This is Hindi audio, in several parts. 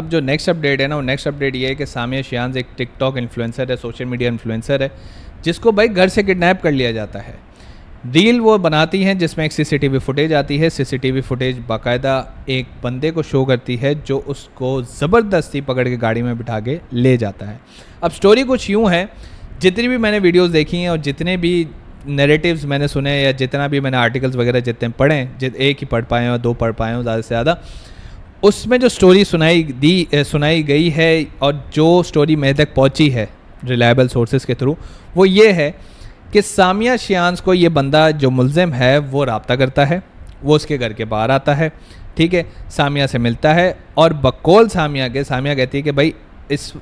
अब जो नेक्स्ट अपडेट है ना, वो नेक्स्ट अपडेट ये है कि सामिया शियान एक टिकटॉक इन्फ्लुएंसर है, सोशल मीडिया इन्फ्लुएंसर है, जिसको भाई घर से किडनैप कर लिया जाता है। रील वो बनाती हैं जिसमें एक सीसीटीवी फुटेज आती है। सीसीटीवी फुटेज बाकायदा एक बंदे को शो करती है जो उसको ज़बरदस्ती पकड़ के गाड़ी में बिठा के ले जाता है। अब स्टोरी कुछ यूँ है, जितनी भी मैंने वीडियोस देखी हैं और जितने भी नैरेटिव्स मैंने सुने या जितना भी मैंने आर्टिकल्स वगैरह जितने पढ़े, एक ही पढ़ पाए हूँ, 2 पढ़ पाए हूँ ज़्यादा से ज़्यादा, उसमें जो स्टोरी सुनाई गई है और जो स्टोरी मेरे तक पहुँची है रिलायबल सोर्सेज के थ्रू, वो ये है कि सामिया शियान्स को ये बंदा जो मुल्ज़िम है वो रब्ता करता है, वो उसके घर के बाहर आता है, ठीक है, सामिया से मिलता है और बकौल सामिया कहती है कि भाई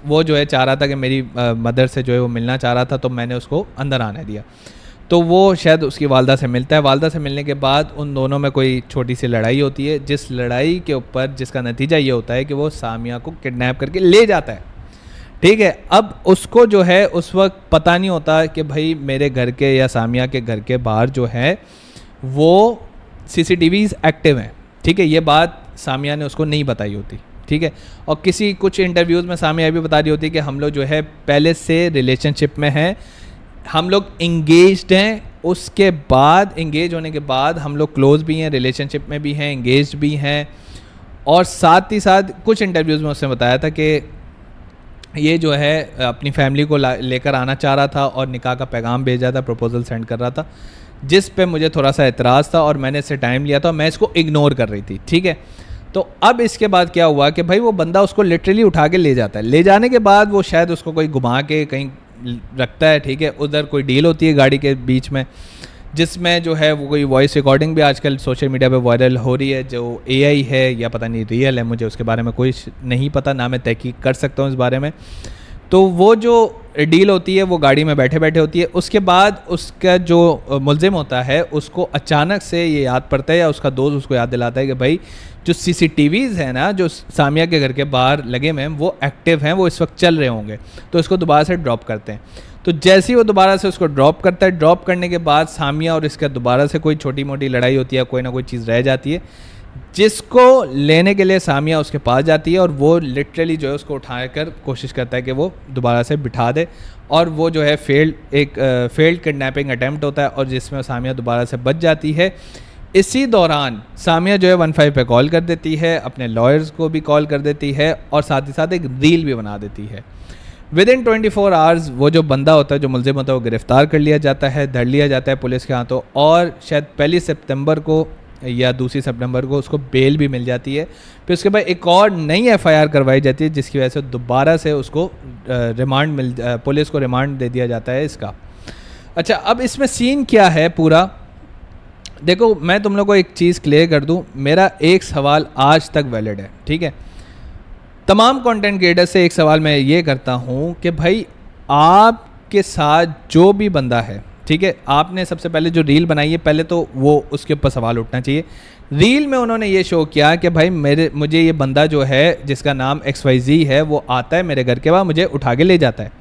वो जो है चाह रहा था कि मेरी मदर से जो है वो मिलना चाह रहा था, तो मैंने उसको अंदर आने दिया। तो वो शायद उसकी वालदा से मिलता है। वालदा से मिलने के बाद उन दोनों में कोई छोटी सी लड़ाई होती है, जिस लड़ाई के ऊपर जिसका नतीजा ये होता है कि वो सामिया को किडनैप करके ले जाता है, ठीक है। अब उसको जो है उस वक्त पता नहीं होता कि भाई मेरे घर के या सामिया के घर के बाहर जो है वो सीसीटीवीज़ एक्टिव हैं, ठीक है। ये बात सामिया ने उसको नहीं बताई होती, ठीक है। और कुछ इंटरव्यूज़ में सामिया भी बता रही होती है कि हम लोग जो है पहले से रिलेशनशिप में हैं, हम लोग इंगेज्ड हैं, उसके बाद इंगेज होने के बाद हम लोग क्लोज भी हैं, रिलेशनशिप में भी हैं, इंगेज्ड भी हैं। और साथ ही साथ कुछ इंटरव्यूज़ में उसने बताया था कि ये जो है अपनी फैमिली को लेकर आना चाह रहा था और निकाह का पैगाम भेजा था, प्रपोजल सेंड कर रहा था, जिस पे मुझे थोड़ा सा एतराज़ था और मैंने इससे टाइम लिया था, मैं इसको इग्नोर कर रही थी, ठीक है। तो अब इसके बाद क्या हुआ कि भाई वो बंदा उसको लिटरली उठा के ले जाता है। ले जाने के बाद वो शायद उसको कोई घुमा के कहीं रखता है, ठीक है। उधर कोई डील होती है गाड़ी के बीच में, जिसमें जो है वो कोई वॉइस रिकॉर्डिंग भी आजकल सोशल मीडिया पे वायरल हो रही है, जो एआई है या पता नहीं रियल है, मुझे उसके बारे में कोई नहीं पता, ना मैं तहकीक कर सकता हूँ इस बारे में। तो वो जो डील होती है वो गाड़ी में बैठे बैठे होती है। उसके बाद उसका जो मुल्ज़िम होता है उसको अचानक से ये याद पड़ता है या उसका दोस्त उसको याद दिलाता है कि भाई जो सीसीटीवीज़ हैं ना, जो सामिया के घर के बाहर लगे हुए हैं, वो एक्टिव हैं, वो इस वक्त चल रहे होंगे, तो इसको दोबारा से ड्रॉप करते हैं। तो जैसे ही वो दोबारा से उसको ड्रॉप करता है, ड्रॉप करने के बाद सामिया और इसका दोबारा से कोई छोटी मोटी लड़ाई होती है, कोई ना कोई चीज़ रह जाती है, जिसको लेने के लिए सामिया उसके पास जाती है और वो लिटरली जो है उसको उठाकर कोशिश करता है कि वो दोबारा से बिठा दे, और वो जो है फेल्ड किडनैपिंग अटैम्प्ट होता है और जिसमें सामिया दोबारा से बच जाती है। इसी दौरान सामिया जो है 15 पे कॉल कर देती है, अपने लॉयर्स को भी कॉल कर देती है और साथ ही साथ एक रील भी बना देती है। विदिन 24 आवर्स वो जो बंदा होता है, जो मुल्ज़िम होता है, वो गिरफ़्तार कर लिया जाता है, धर लिया जाता है पुलिस के हाथों, और शायद 1 सितंबर को या 2 सितंबर को उसको बेल भी मिल जाती है। फिर उसके बाद एक और नई एफआईआर करवाई जाती है, जिसकी वजह से दोबारा से उसको पुलिस को रिमांड दे दिया जाता है इसका। अच्छा, अब इसमें सीन क्या है पूरा, देखो मैं तुम लोग को एक चीज़ क्लियर कर दूं, मेरा एक सवाल आज तक वैलिड है, ठीक है। तमाम कंटेंट क्रिएटर से एक सवाल मैं ये करता हूं कि भाई आपके साथ जो भी बंदा है, ठीक है, आपने सबसे पहले जो रील बनाई है, पहले तो वो उसके ऊपर सवाल उठना चाहिए। रील में उन्होंने ये शो किया कि भाई मुझे ये बंदा जो है जिसका नाम XYZ है, वो आता है मेरे घर के बाद, मुझे उठा के ले जाता है।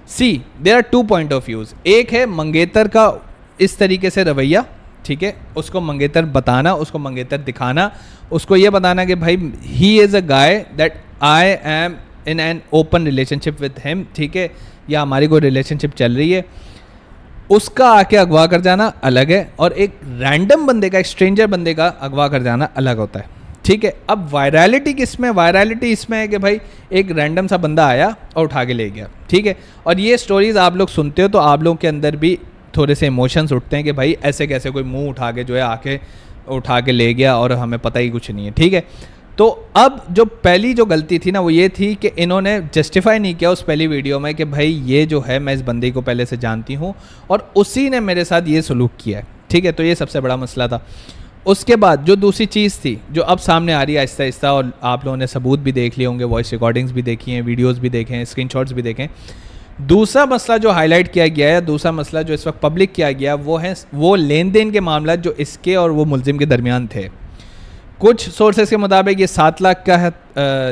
See there are 2 point of views. एक है मंगेतर का इस तरीके से रवैया, ठीक है, उसको मंगेतर बताना, उसको मंगेतर दिखाना, उसको ये बताना कि भाई he is a guy that I am in an open relationship with him, ठीक है, या हमारी कोई रिलेशनशिप चल रही है। उसका आके अगवा कर जाना अलग है, और एक रैंडम बंदे का, एक स्ट्रेंजर बंदे का अगवा कर जाना अलग होता है, ठीक है। अब वायरलिटी किसमें, वायरलिटी इसमें है कि भाई एक रैंडम सा बंदा आया और उठा के ले गया, ठीक है। और ये स्टोरीज़ आप लोग सुनते हो तो आप लोगों के अंदर भी थोड़े से इमोशंस उठते हैं कि भाई ऐसे कैसे कोई मुंह उठा के जो है आके उठा के ले गया और हमें पता ही कुछ नहीं है, ठीक है। तो अब जो पहली जो गलती थी ना, वो ये थी कि इन्होंने जस्टिफाई नहीं किया उस पहली वीडियो में कि भाई ये जो है मैं इस बंदे को पहले से जानती हूँ और उसी ने मेरे साथ ये सलूक किया है, ठीक है। तो ये सबसे बड़ा मसला था। उसके बाद जो दूसरी चीज़ थी जो अब सामने आ रही है आहिस्ता आहिस्ता, और आप लोगों ने सबूत भी देख लिए होंगे, वॉइस रिकॉर्डिंग्स भी देखी हैं, वीडियोज़ भी देखे हैं, स्क्रीनशॉट्स भी देखें। दूसरा मसला जो हाईलाइट किया गया है, दूसरा मसला जो इस वक्त पब्लिक किया गया, वो है वो लेन देन के मामला जो इसके और वो मुल्ज़िम के दरमियान थे। कुछ सोर्सेज के मुताबिक ये 7 लाख का है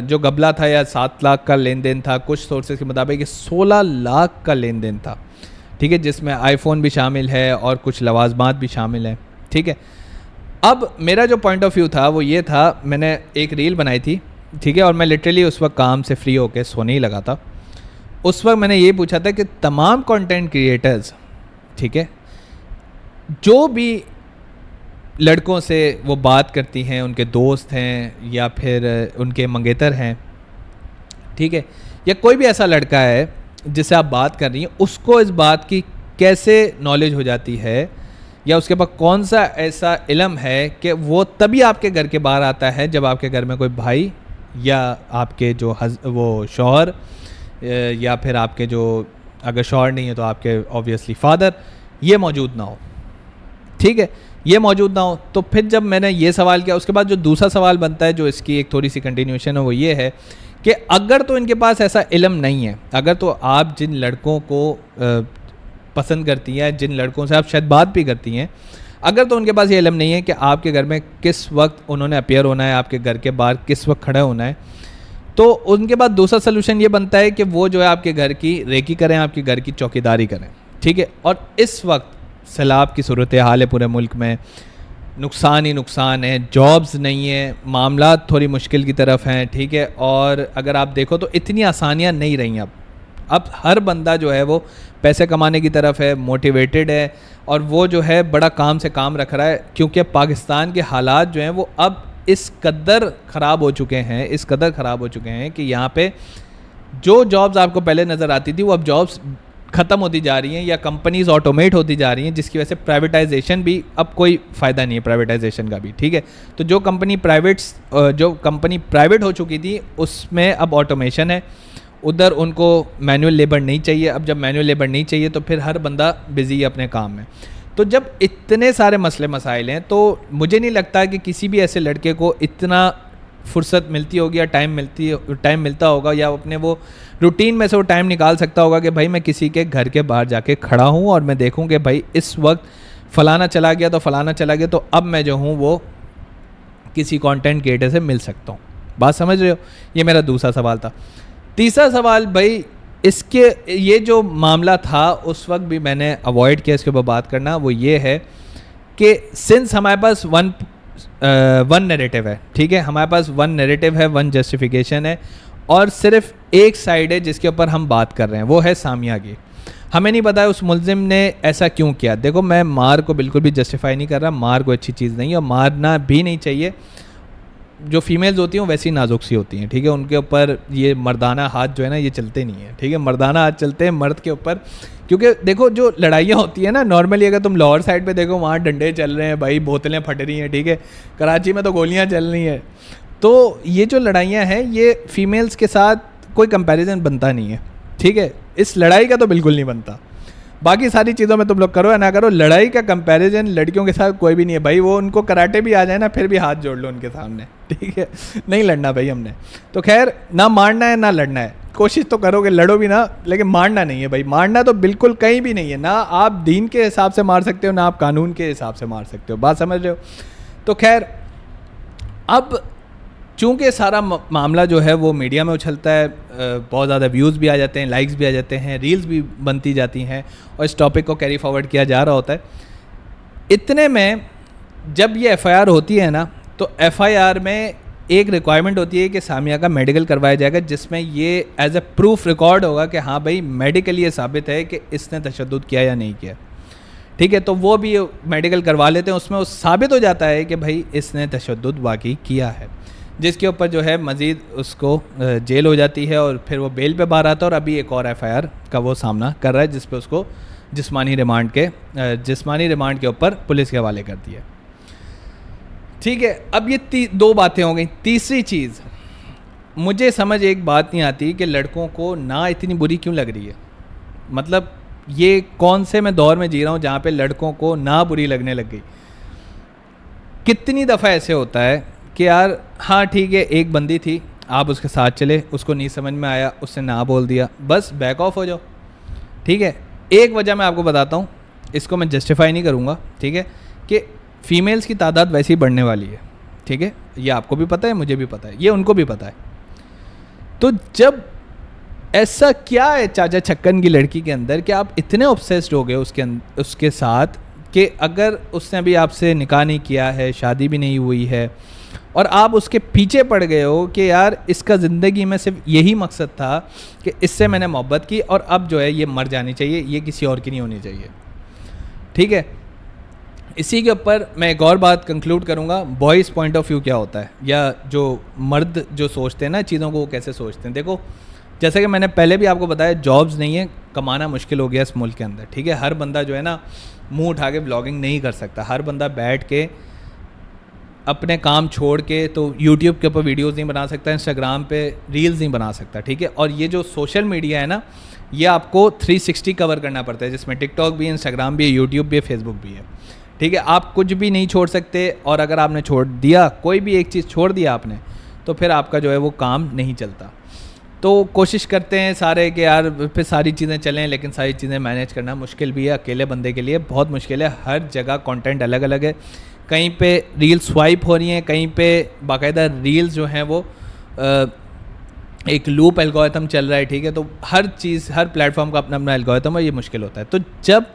जो गबला था, या 7 लाख का लेन देन था। कुछ सोर्सेज के मुताबिक ये 16 लाख का लेन देन था, ठीक है, जिसमें आईफोन भी शामिल है और कुछ लवाजमात भी शामिल हैं, ठीक है। अब मेरा जो पॉइंट ऑफ व्यू था वो ये था, मैंने एक रील बनाई थी, ठीक है, और मैं लिटरली उस वक्त काम से फ्री होकर सोने ही लगा था। उस वक्त मैंने ये पूछा था कि तमाम कंटेंट क्रिएटर्स, ठीक है, जो भी लड़कों से वो बात करती हैं, उनके दोस्त हैं या फिर उनके मंगेतर हैं, ठीक है, या कोई भी ऐसा लड़का है जिससे आप बात कर रही हैं, उसको इस बात की कैसे नॉलेज हो जाती है या उसके पास कौन सा ऐसा इल्म है कि वो तभी आपके घर के बाहर आता है जब आपके घर में कोई भाई या आपके जो वो शौहर या फिर आपके जो, अगर शौहर नहीं है तो आपके ऑब्वियसली फादर, ये मौजूद ना हो, ठीक है, ये मौजूद ना हो। तो फिर जब मैंने ये सवाल किया, उसके बाद जो दूसरा सवाल बनता है जो इसकी एक थोड़ी सी कंटिन्यूशन है वो ये है कि अगर तो इनके पास ऐसा इल्म नहीं है, अगर तो आप जिन लड़कों को पसंद करती हैं, जिन लड़कों से आप शायद बात भी करती हैं, अगर तो उनके पास ये इल्म नहीं है कि आपके घर में किस वक्त उन्होंने अपीयर होना है, आपके घर के बाहर किस वक्त खड़ा होना है, तो उनके बाद दूसरा सलूशन ये बनता है कि वो जो है आपके घर की रेकी करें, आपके घर की चौकीदारी करें, ठीक है। और इस वक्त सैलाब की सूरत हाल है पूरे मुल्क में, नुकसान ही नुकसान है, जॉब्स नहीं है, मामला थोड़ी मुश्किल की तरफ हैं, ठीक है। और अगर आप देखो तो इतनी आसानियां नहीं रही अब हर बंदा जो है वो पैसे कमाने की तरफ है, मोटिवेटेड है, और वो जो है बड़ा काम से काम रख रहा है, क्योंकि पाकिस्तान के हालात जो हैं वो अब इस कदर ख़राब हो चुके हैं, इस कदर ख़राब हो चुके हैं कि यहाँ पे जो जॉब्स आपको पहले नज़र आती थी वो अब जॉब्स ख़त्म होती जा रही हैं या कंपनीज़ ऑटोमेट होती जा रही हैं, जिसकी वजह से प्राइवेटाइजेशन भी अब कोई फ़ायदा नहीं है प्राइवेटाइजेशन का भी, ठीक है। तो जो कंपनी प्राइवेट हो चुकी थी उसमें अब ऑटोमेशन है, उधर उनको मैनुअल लेबर नहीं चाहिए। अब जब मैनुअल लेबर नहीं चाहिए तो फिर हर बंदा बिज़ी है अपने काम में। तो जब इतने सारे मसले मसाइल हैं तो मुझे नहीं लगता कि किसी भी ऐसे लड़के को इतना फुर्सत मिलती होगी या टाइम मिलता होगा या अपने वो रूटीन में से वो टाइम निकाल सकता होगा कि भाई मैं किसी के घर के बाहर जाके खड़ा हूँ और मैं देखूँ कि भाई इस वक्त फ़लाना चला गया तो फ़लाना चला गया, तो अब मैं जो हूँ वो किसी कंटेंट क्रिएटर से मिल सकता हूँ। बात समझ रहे हो? ये मेरा दूसरा सवाल था। तीसरा सवाल, भाई इसके ये जो मामला था उस वक्त भी मैंने अवॉइड किया इसके ऊपर बात करना, वो ये है कि सिंस हमारे पास वन नैरेटिव है, ठीक है, हमारे पास वन नैरेटिव है, वन जस्टिफिकेशन है, और सिर्फ एक साइड है जिसके ऊपर हम बात कर रहे हैं, वो है सामिया की। हमें नहीं पता है उस मुल्जिम ने ऐसा क्यों किया। देखो, मैं मार को बिल्कुल भी जस्टिफाई नहीं कर रहा, मार कोई अच्छी चीज़ नहीं है और मारना भी नहीं चाहिए। जो फीमेल्स होती हैं वैसी नाजुक सी होती हैं, ठीक है, उनके ऊपर ये मर्दाना हाथ जो है ना ये चलते नहीं है, ठीक है, मर्दाना हाथ चलते हैं मर्द के ऊपर। क्योंकि देखो जो लड़ाइयाँ होती हैं ना, नॉर्मली अगर तुम लाहौर साइड पे देखो वहाँ डंडे चल रहे हैं भाई, बोतलें फट रही हैं, ठीक है, कराची में तो गोलियाँ चल रही हैं। तो ये जो लड़ाइयाँ हैं ये फीमेल्स के साथ कोई कंपैरिजन बनता नहीं है, ठीक है, इस लड़ाई का तो बिल्कुल नहीं बनता। बाकी सारी चीज़ों में तुम लोग करो या ना करो, लड़ाई का कंपैरिजन लड़कियों के साथ कोई भी नहीं है भाई। वो उनको कराटे भी आ जाए ना फिर भी हाथ जोड़ लो उनके सामने, ठीक है, नहीं लड़ना भाई हमने। तो खैर, ना मारना है ना लड़ना है, कोशिश तो करोगे लड़ो भी ना, लेकिन मारना नहीं है भाई। मारना तो बिल्कुल कहीं भी नहीं है, ना आप दीन के हिसाब से मार सकते हो ना आप कानून के हिसाब से मार सकते हो। बात समझ रहे हो? तो खैर, अब चूँकि सारा मामला जो है वो मीडिया में उछलता है, बहुत ज़्यादा व्यूज़ भी आ जाते हैं, लाइक्स भी आ जाते हैं, रील्स भी बनती जाती हैं और इस टॉपिक को कैरी फॉरवर्ड किया जा रहा होता है। इतने में जब ये एफआईआर होती है ना, तो एफआईआर में एक रिक्वायरमेंट होती है कि सामिया का मेडिकल करवाया जाएगा, जिसमें ये एज ए प्रूफ रिकॉर्ड होगा कि हाँ भाई मेडिकली ये साबित है कि इसने तशद्दुद किया या नहीं किया, ठीक है। तो वो भी मेडिकल करवा लेते हैं, उसमें वो साबित हो जाता है कि भाई इसने तशद्दुद वाकई किया है, जिसके ऊपर जो है मज़ीद उसको जेल हो जाती है और फिर वो बेल पे बाहर आता है। और अभी एक और एफआईआर का वो सामना कर रहा है जिस पे उसको जिस्मानी रिमांड के ऊपर पुलिस के हवाले कर दिया, ठीक है। अब ये दो बातें हो गई। तीसरी चीज़, मुझे समझ एक बात नहीं आती कि लड़कों को ना इतनी बुरी क्यों लग रही है। मतलब ये कौन से मैं दौर में जी रहा हूँ जहाँ पे लड़कों को ना बुरी लगने लग गई। कितनी दफ़ा ऐसे होता है कि यार हाँ ठीक है, एक बंदी थी, आप उसके साथ चले, उसको नहीं समझ में आया, उसने ना बोल दिया, बस बैक ऑफ हो जाओ, ठीक है। एक वजह मैं आपको बताता हूँ, इसको मैं जस्टिफाई नहीं करूँगा, ठीक है, कि फ़ीमेल्स की तादाद वैसे ही बढ़ने वाली है, ठीक है, ये आपको भी पता है, मुझे भी पता है, ये उनको भी पता है। तो जब ऐसा क्या है चाचा छक्कन की लड़की के अंदर कि आप इतने ऑब्सेस्ड हो गए उसके साथ कि अगर उसने अभी आपसे निकाह नहीं किया है, शादी भी नहीं हुई है, और आप उसके पीछे पड़ गए हो कि यार इसका ज़िंदगी में सिर्फ यही मकसद था कि इससे मैंने मोहब्बत की और अब जो है ये मर जानी चाहिए, ये किसी और की नहीं होनी चाहिए। ठीक है, इसी के ऊपर मैं एक और बात कंक्लूड करूँगा, बॉयज़ पॉइंट ऑफ व्यू क्या होता है, या जो मर्द जो सोचते हैं ना चीज़ों को, वो कैसे सोचते हैं। देखो, जैसा कि मैंने पहले भी आपको बताया, जॉब्स नहीं है, कमाना मुश्किल हो गया इस मुल्क के अंदर। ठीक है, हर बंदा जो है ना मुंह उठा के ब्लॉगिंग नहीं कर सकता, हर बंदा बैठ के अपने काम छोड़ के तो यूट्यूब के ऊपर वीडियोस नहीं बना सकता, इंस्टाग्राम पे रील्स नहीं बना सकता। ठीक है, और ये जो सोशल मीडिया है ना, ये आपको 360 कवर करना पड़ता है, जिसमें टिकटॉक भी है, इंस्टाग्राम भी है, यूट्यूब भी है, फेसबुक भी है। ठीक है, आप कुछ भी नहीं छोड़ सकते, और अगर आपने छोड़ दिया, कोई भी एक चीज़ छोड़ दिया आपने, तो फिर आपका जो है वो काम नहीं चलता। तो कोशिश करते हैं सारे कि यार फिर सारी चीज़ें चलें, लेकिन सारी चीज़ें मैनेज करना मुश्किल भी है, अकेले बंदे के लिए बहुत मुश्किल है। हर जगह कंटेंट अलग अलग है, कहीं पे रील स्वाइप हो रही हैं, कहीं पे बाकायदा रील्स जो हैं वो एक लूप एल्गोरिथम चल रहा है। ठीक है, तो हर चीज़, हर प्लेटफॉर्म का अपना अपना एल्गोरिथम है, ये मुश्किल होता है। तो जब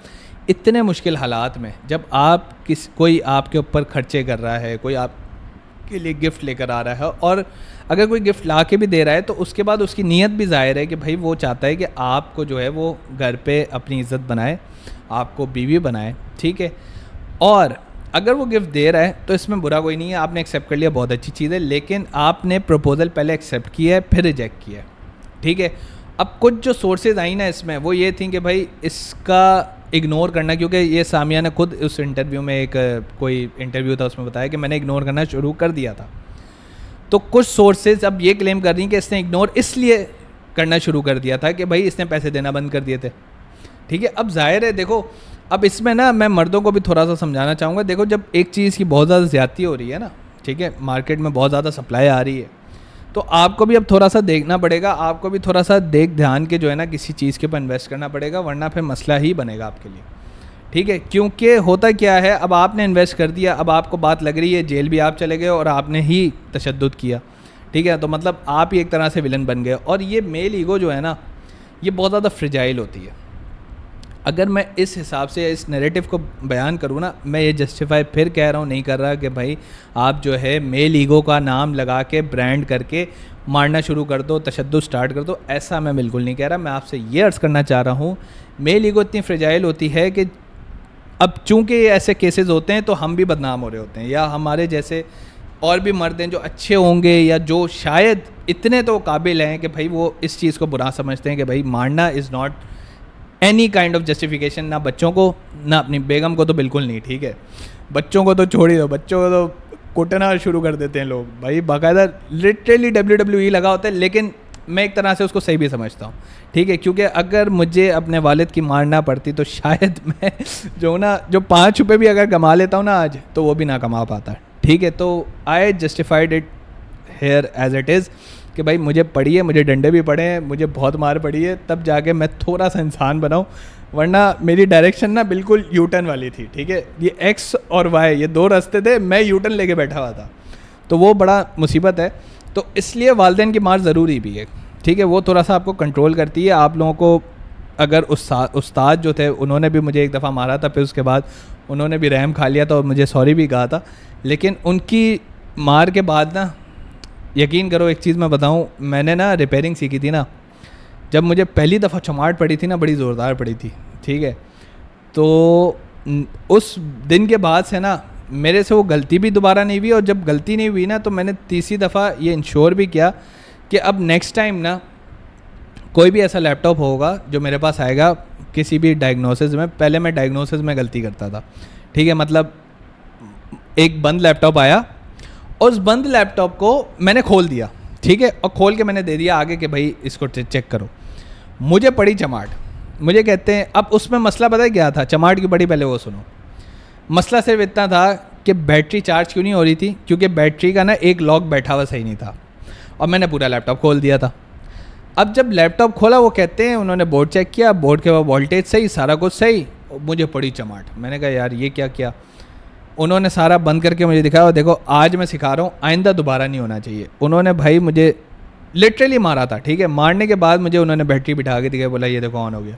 इतने मुश्किल हालात में जब आप कोई आपके ऊपर खर्चे कर रहा है, कोई आपके लिए गिफ्ट लेकर आ रहा है, और अगर कोई गिफ्ट ला के भी दे रहा है तो उसके बाद उसकी नीयत भी ज़ाहिर है कि भाई वो चाहता है कि आपको जो है वो घर पे अपनी इज़्ज़त बनाए, आपको बीवी बनाए। ठीक है, और अगर वो गिफ्ट दे रहा है तो इसमें बुरा कोई नहीं है, आपने एक्सेप्ट कर लिया, बहुत अच्छी चीज़ है, लेकिन आपने प्रपोज़ल पहले एक्सेप्ट किया है, फिर रिजेक्ट किया है। ठीक है, अब कुछ जो सोर्सेज आई ना इसमें, वो ये थी कि भाई इसका इग्नोर करना, क्योंकि ये सामिया ने खुद उस इंटरव्यू में, एक कोई इंटरव्यू था उसमें बताया कि मैंने इग्नोर करना शुरू कर दिया था। तो कुछ सोर्सेज अब ये क्लेम कर रही हैं कि इसने इग्नोर इसलिए करना शुरू कर दिया था कि भाई इसने पैसे देना बंद कर दिए थे। ठीक है, अब जाहिर है, देखो अब इसमें ना मैं मर्दों को भी थोड़ा सा समझाना चाहूँगा। देखो, जब एक चीज़ की बहुत ज़्यादा ज़्यादती हो रही है ना, ठीक है, मार्केट में बहुत ज़्यादा सप्लाई आ रही है, तो आपको भी अब थोड़ा सा देखना पड़ेगा, आपको भी थोड़ा सा देख ध्यान के जो है ना किसी चीज़ के ऊपर इन्वेस्ट करना पड़ेगा, वरना फिर मसला ही बनेगा आपके लिए। ठीक है, क्योंकि होता क्या है, अब आपने इन्वेस्ट कर दिया, अब आपको बात लग रही है, जेल भी आप चले गए और आपने ही तशद्दुद किया। ठीक है, तो मतलब आप ही एक तरह से विलन बन गए। और ये मेल ईगो जो है ना, ये बहुत ज़्यादा फ्रिजाइल होती है। अगर मैं इस हिसाब से इस नैरेटिव को बयान करूँ ना, मैं ये जस्टिफाई फिर कह रहा हूँ, नहीं कर रहा कि भाई आप जो है मेल ईगो का नाम लगा के ब्रांड करके मारना शुरू कर दो, तशद्दुद स्टार्ट कर दो, ऐसा मैं बिल्कुल नहीं कह रहा। मैं आपसे ये अर्ज़ करना चाह रहा हूँ, मेल ईगो इतनी फ्रिजाइल होती है कि अब चूँकि ऐसे केसेस होते हैं तो हम भी बदनाम हो रहे होते हैं, या हमारे जैसे और भी मर्द हैं जो अच्छे होंगे, या जो शायद इतने तो काबिल हैं कि भाई वो इस चीज़ को बुरा समझते हैं कि भाई मारना is not any kind of justification, ना बच्चों को, ना अपनी बेगम को, तो बिल्कुल नहीं। ठीक है, बच्चों को तो छोड़ ही दो, बच्चों को तो कुटना शुरू कर देते हैं लोग, भाई बाकायदा लिटरली WWE लगा होता है। लेकिन मैं एक तरह से उसको सही भी समझता हूँ। ठीक है, क्योंकि अगर मुझे अपने वालिद की मारना पड़ती तो शायद मैं जो ना जो 5 रुपये भी अगर कमा लेता हूँ ना आज, तो वो भी ना कमा पाता। ठीक है, तो I justified it here as it is कि भाई मुझे पड़ी है, मुझे डंडे भी पड़े हैं, मुझे बहुत मार पड़ी है, तब जाके मैं थोड़ा सा इंसान बनाऊँ, वरना मेरी डायरेक्शन ना बिल्कुल यूटर्न वाली थी। ठीक है, ये एक्स और वाई, ये 2 रास्ते थे, मैं यूटर्न लेके बैठा हुआ था, तो वो बड़ा मुसीबत है। तो इसलिए वालिदैन की मार ज़रूरी भी है। ठीक है, वो थोड़ा सा आपको कंट्रोल करती है। आप लोगों को अगर उस्ताद जो थे, उन्होंने भी मुझे एक दफ़ा मारा था, फिर उसके बाद उन्होंने भी रहम खा लिया था और मुझे सॉरी भी कहा था, लेकिन उनकी मार के बाद ना, यकीन करो एक चीज़ मैं बताऊं, मैंने ना रिपेयरिंग सीखी थी ना, जब मुझे पहली दफ़ा चमाट पड़ी थी ना, बड़ी ज़ोरदार पड़ी थी। ठीक है, तो उस दिन के बाद से ना मेरे से वो गलती भी दोबारा नहीं हुई, और जब गलती नहीं हुई ना, तो मैंने तीसरी दफ़ा ये इंश्योर भी किया कि अब नेक्स्ट टाइम ना कोई भी ऐसा लैपटॉप होगा जो मेरे पास आएगा किसी भी डायग्नोसिस में, पहले मैं डायग्नोसिस में गलती करता था। ठीक है, मतलब एक बंद लैपटॉप आया, और उस बंद लैपटॉप को मैंने खोल दिया। ठीक है, और खोल के मैंने दे दिया आगे कि भाई इसको चेक करो। मुझे पड़ी चमाट, मुझे कहते हैं, अब उसमें मसला पता है क्या था, चमाट की बड़ी, पहले वो सुनो। मसला सिर्फ इतना था कि बैटरी चार्ज क्यों नहीं हो रही थी, क्योंकि बैटरी का ना एक लॉक बैठा हुआ सही नहीं था, और मैंने पूरा लैपटॉप खोल दिया था। अब जब लैपटॉप खोला, वो कहते हैं उन्होंने बोर्ड चेक किया, बोर्ड के बाद वोल्टेज सही, सारा कुछ सही, मुझे पड़ी चमाट। मैंने कहा यार ये क्या किया। उन्होंने सारा बंद करके मुझे दिखाया, देखो आज मैं सिखा रहा हूँ, आइंदा दोबारा नहीं होना चाहिए। उन्होंने भाई मुझे लिटरली मारा था। ठीक है, मारने के बाद मुझे उन्होंने बैटरी बिठा के दिखाया, बोला ये देखो ऑन हो गया।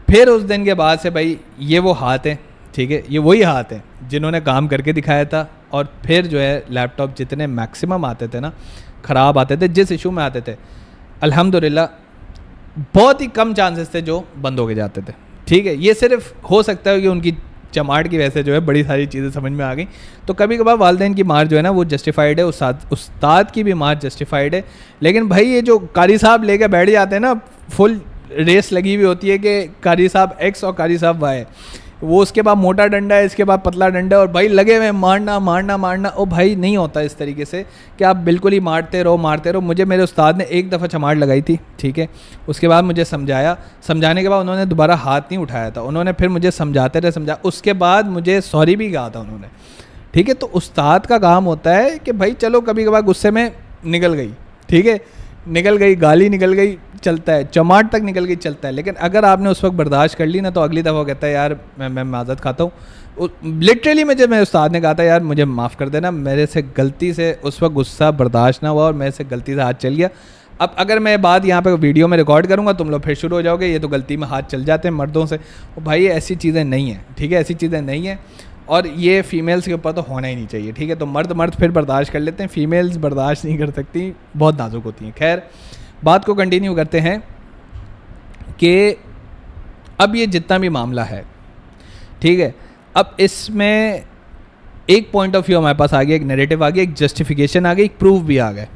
फिर उस दिन के बाद से भाई ये वो हाथ है ठीक है, ये वही हाथ हैं जिन्होंने काम करके दिखाया था, और फिर जो है लैपटॉप जितने मैक्सिमम आते थे ना, ख़राब आते थे, जिस इशू में आते थे, अल्हम्दुलिल्लाह बहुत ही कम चांसेस थे जो बंद हो के जाते थे। ठीक है, ये सिर्फ हो सकता है कि उनकी चमाट की वजह से जो है बड़ी सारी चीज़ें समझ में आ गई। तो कभी कभार वालिदैन की मार जो है ना वो जस्टिफाइड है, उस्ताद की भी मार जस्टिफाइड है। लेकिन भाई ये जो कारी साहब लेके बैठ जाते हैं ना, फुल रेस लगी हुई होती है कि कारी साहब एक्स और कारी साहब वाई, वो उसके बाद मोटा डंडा है, इसके बाद पतला डंडा है, और भाई लगे हुए मारना मारना मारना। ओ भाई नहीं होता इस तरीके से कि आप बिल्कुल ही मारते रहो। मुझे मेरे उस्ताद ने एक दफ़ा चमाट लगाई थी, ठीक है, उसके बाद मुझे समझाने के बाद उन्होंने दोबारा हाथ नहीं उठाया था, उन्होंने फिर मुझे समझाते रहे, उसके बाद मुझे सॉरी भी कहा था उन्होंने। ठीक है, तो उस्ताद का काम होता है कि भाई चलो कभी कभार गुस्से में निकल गई, ठीक है, निकल गई, गाली निकल गई, चलता है, चमाट तक निकल गई, चलता है। लेकिन अगर आपने उस वक्त बर्दाश्त कर ली ना, तो अगली दफ़ा कहता है यार मैं माज़रत खाता हूँ। लिटरली मुझे मेरे उस्ताद ने कहा था यार मुझे माफ़ कर देना, मेरे से गलती से उस वक्त गुस्सा बर्दाश्त ना हुआ और मेरे से गलती से हाथ चल गया। अब अगर मैं बात यहाँ पे वीडियो में रिकॉर्ड करूँगा, तुम लोग फिर शुरू हो जाओगे ये तो गलती में हाथ चल जाते हैं मर्दों से। भाई ऐसी चीज़ें नहीं हैं, ठीक है, ऐसी चीज़ें नहीं हैं, और ये फीमेल्स के ऊपर तो होना ही नहीं चाहिए। ठीक है, तो मर्द फिर बर्दाश्त कर लेते हैं, फीमेल्स बर्दाश्त नहीं कर सकती, बहुत नाजुक होती हैं। खैर, बात को कंटिन्यू करते हैं कि अब ये जितना भी मामला है, ठीक है, अब इसमें एक पॉइंट ऑफ व्यू हमारे पास आ गया, एक नैरेटिव आ गया, एक जस्टिफिकेशन आ गई, एक प्रूफ भी आ गया।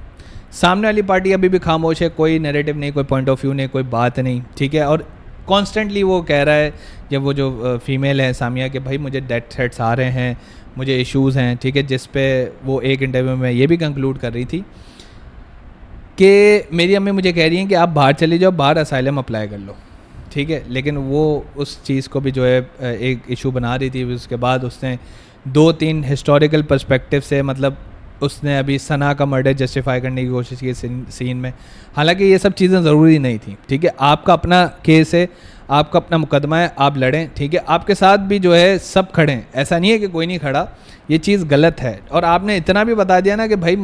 सामने वाली पार्टी अभी भी खामोश है, कोई नैरेटिव नहीं, कोई पॉइंट ऑफ व्यू नहीं, कोई बात नहीं, ठीक है, और कॉन्स्टेंटली वो कह रहा है, जब वो जो फीमेल है सामिया, कि भाई मुझे डेथ थ्रेट्स आ रहे हैं, मुझे इश्यूज़ हैं, ठीक है, जिस पे वो एक इंटरव्यू में ये भी कंक्लूड कर रही थी कि मेरी अम्मी मुझे कह रही हैं कि आप बाहर चले जाओ, बाहर असाइलम अप्लाई कर लो, ठीक है। लेकिन वो उस चीज़ को भी जो है एक इशू बना रही थी। उसके बाद उसने 2-3 हिस्टोरिकल पर्सपेक्टिव से, मतलब उसने अभी सना का मर्डर जस्टिफाई करने की कोशिश की सीन में, हालांकि ये सब चीज़ें ज़रूरी नहीं थी, ठीक है। आपका अपना केस है, आपका अपना मुकदमा है, आप लड़ें, ठीक है, आपके साथ भी जो है सब खड़े हैं, ऐसा नहीं है कि कोई नहीं खड़ा, ये चीज़ गलत है। और आपने इतना भी बता दिया ना कि भाई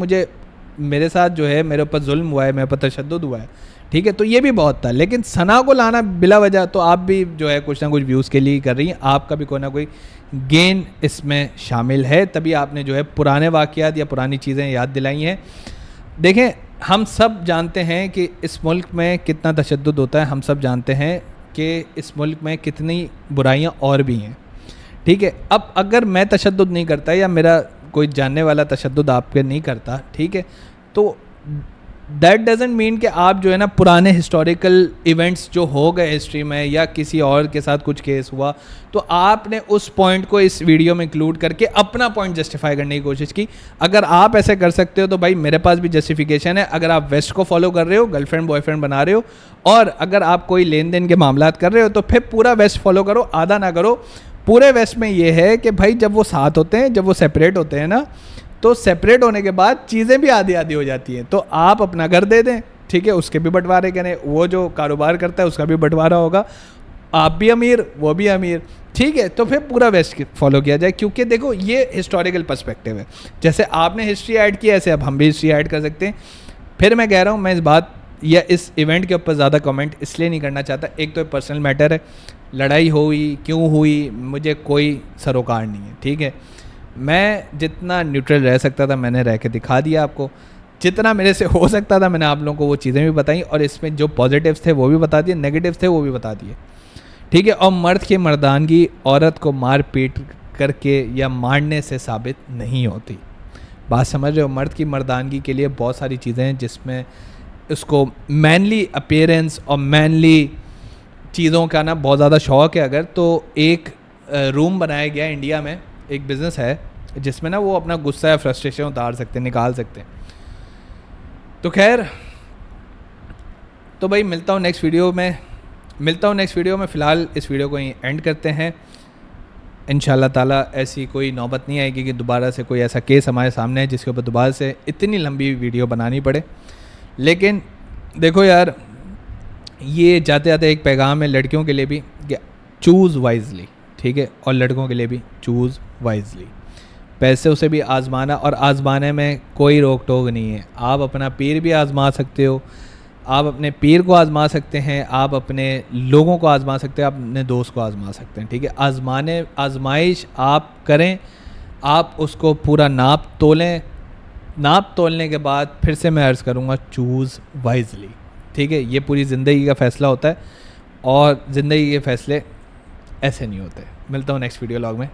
मेरे साथ जो है मेरे ऊपर जुल्म हुआ है, मेरे ऊपर तशद्दुद हुआ है, ठीक है, तो ये भी बहुत था। लेकिन सना को लाना बिला वजह, तो आप भी जो है कुछ ना कुछ व्यूज़ के लिए कर रही हैं, आपका भी कोई ना कोई गेन इसमें शामिल है, तभी आपने जो है पुराने वाक़यात या पुरानी चीज़ें याद दिलाई हैं। देखें, हम सब जानते हैं कि इस मुल्क में कितना तशद्दुद होता है, हम सब जानते हैं कि इस मुल्क में कितनी बुराइयां और भी हैं, ठीक है। अब अगर मैं तशद्दुद नहीं करता या मेरा कोई जानने वाला तशद्दुद आप पे नहीं करता, ठीक है, तो दैट डजेंट मीन कि आप जो है ना पुराने हिस्टोरिकल इवेंट्स जो हो गए हिस्ट्री में, या किसी और के साथ कुछ केस हुआ, तो आपने उस पॉइंट को इस वीडियो में इंक्लूड करके अपना पॉइंट जस्टिफाई करने की कोशिश की। अगर आप ऐसे कर सकते हो तो भाई मेरे पास भी जस्टिफिकेशन है। अगर आप वेस्ट को फॉलो कर रहे हो, गर्लफ्रेंड बॉयफ्रेंड बना रहे हो, और अगर आप कोई लेन देन के मामलात कर रहे हो, तो फिर पूरा वेस्ट फॉलो करो, आधा ना करो। पूरे वेस्ट में ये है कि भाई जब वो साथ होते हैं, जब वो सेपरेट होते हैं ना, तो सेपरेट होने के बाद चीज़ें भी आधी आधी हो जाती हैं। तो आप अपना घर दे दें, ठीक है, उसके भी बंटवारे करें, वो जो कारोबार करता है उसका भी बंटवारा होगा, आप भी अमीर वो भी अमीर, ठीक है। तो फिर पूरा वेस्ट फॉलो किया जाए, क्योंकि देखो ये हिस्टोरिकल पर्सपेक्टिव है। जैसे आपने हिस्ट्री ऐड की, ऐसे अब हम भी हिस्ट्री ऐड कर सकते हैं। फिर मैं कह रहा हूँ, मैं इस बात या इस इवेंट के ऊपर ज़्यादा कमेंट इसलिए नहीं करना चाहता, एक तो पर्सनल मैटर है, लड़ाई हुई क्यों हुई मुझे कोई सरोकार नहीं है, ठीक है। मैं जितना न्यूट्रल रह सकता था मैंने रह के दिखा दिया आपको, जितना मेरे से हो सकता था मैंने आप लोगों को वो चीज़ें भी बताई, और इसमें जो पॉजिटिव्स थे वो भी बता दिए, नेगेटिव्स थे वो भी बता दिए, ठीक है। और मर्द की मर्दानगी औरत को मार पीट करके या मारने से साबित नहीं होती। बात समझ रहे हो? मर्द की मर्दानगी के लिए बहुत सारी चीज़ें हैं, जिसमें उसको मैनली अपीयरेंस और मैनली चीज़ों का ना बहुत ज़्यादा शौक़ है। अगर तो एक रूम बनाया गया इंडिया में, एक बिज़नेस है जिसमें ना वो अपना गुस्सा या फ्रस्ट्रेशन उतार सकते हैं, निकाल सकते हैं। तो खैर, तो भाई मिलता हूँ नेक्स्ट वीडियो में। फ़िलहाल इस वीडियो को यहीं एंड करते हैं। इंशाल्लाह ताला ऐसी कोई नौबत नहीं आएगी कि दोबारा से कोई ऐसा केस हमारे सामने है जिसके ऊपर दोबारा से इतनी लंबी वीडियो बनानी पड़े। लेकिन देखो यार, ये जाते जाते एक पैगाम है लड़कियों के लिए भी कि चूज़ वाइजली, ठीक है, और लड़कों के लिए भी चूज़ वाइजली। पैसे उसे भी आज़माना, और आज़माने में कोई रोक टोक नहीं है। आप अपना पीर भी आज़मा सकते हो, आप अपने पीर को आज़मा सकते हैं, आप अपने लोगों को आज़मा सकते हैं, आप अपने दोस्त को आज़मा सकते हैं, ठीक है। आजमाइश आप करें, आप उसको पूरा नाप तोलें, नाप तोलने के बाद फिर से मैं अर्ज़ करूँगा चूज़ वाइजली, ठीक है। ये पूरी ज़िंदगी का फ़ैसला होता है और ज़िंदगी के फ़ैसले ऐसे नहीं होते। मिलता हूँ नेक्स्ट वीडियो लॉग में।